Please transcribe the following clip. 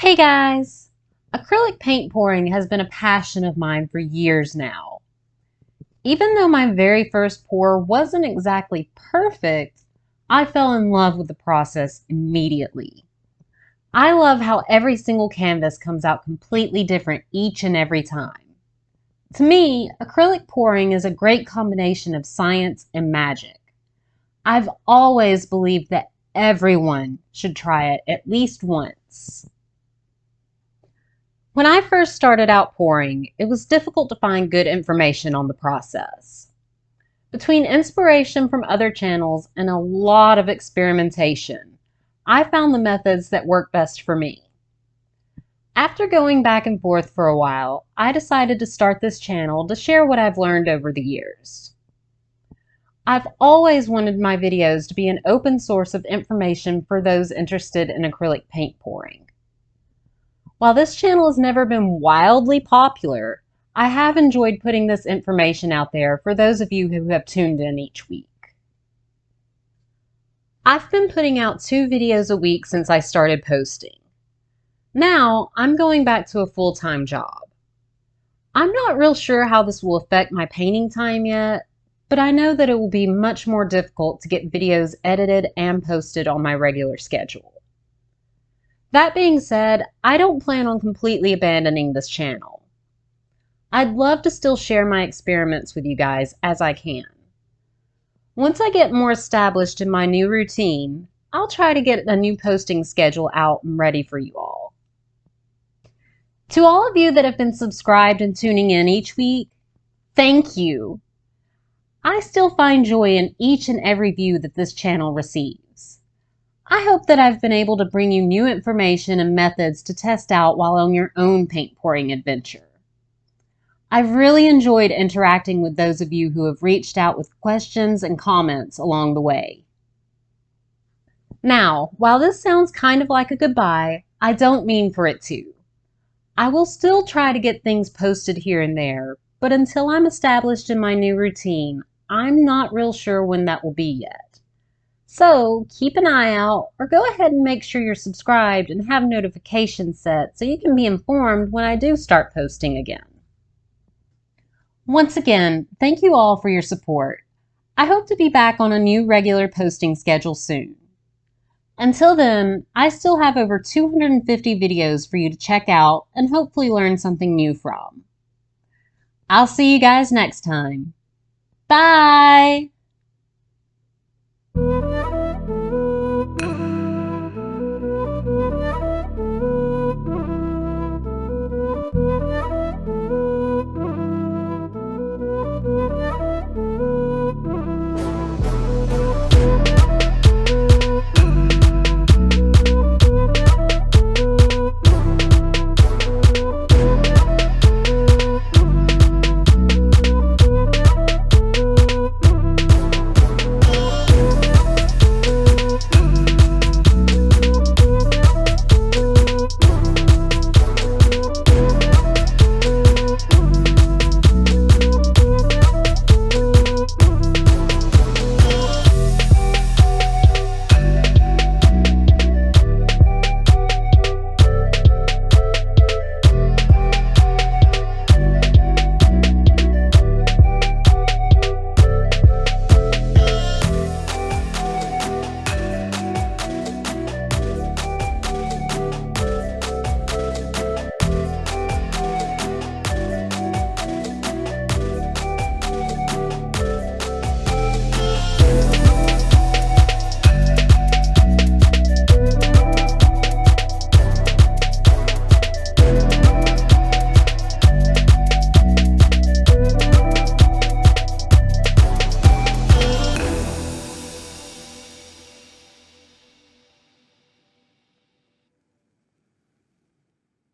Hey guys! Acrylic paint pouring has been a passion of mine for years now. Even though my very first pour wasn't exactly perfect, I fell in love with the process immediately. I love how every single canvas comes out completely different each and every time. To me, acrylic pouring is a great combination of science and magic. I've always believed that everyone should try it at least once. When I first started out pouring, it was difficult to find good information on the process. Between inspiration from other channels and a lot of experimentation, I found the methods that work best for me. After going back and forth for a while, I decided to start this channel to share what I've learned over the years. I've always wanted my videos to be an open source of information for those interested in acrylic paint pouring. While this channel has never been wildly popular, I have enjoyed putting this information out there for those of you who have tuned in each week. I've been putting out 2 videos a week since I started posting. Now, I'm going back to a full-time job. I'm not real sure how this will affect my painting time yet, but I know that it will be much more difficult to get videos edited and posted on my regular schedule. That being said, I don't plan on completely abandoning this channel. I'd love to still share my experiments with you guys as I can. Once I get more established in my new routine, I'll try to get a new posting schedule out and ready for you all. To all of you that have been subscribed and tuning in each week, thank you. I still find joy in each and every view that this channel receives. I hope that I've been able to bring you new information and methods to test out while on your own paint pouring adventure. I've really enjoyed interacting with those of you who have reached out with questions and comments along the way. Now, while this sounds kind of like a goodbye, I don't mean for it to. I will still try to get things posted here and there, but until I'm established in my new routine, I'm not real sure when that will be yet. So keep an eye out, or go ahead and make sure you're subscribed and have notifications set so you can be informed when I do start posting again. Once again, thank you all for your support. I hope to be back on a new regular posting schedule soon. Until then, I still have over 250 videos for you to check out and hopefully learn something new from. I'll see you guys next time. Bye!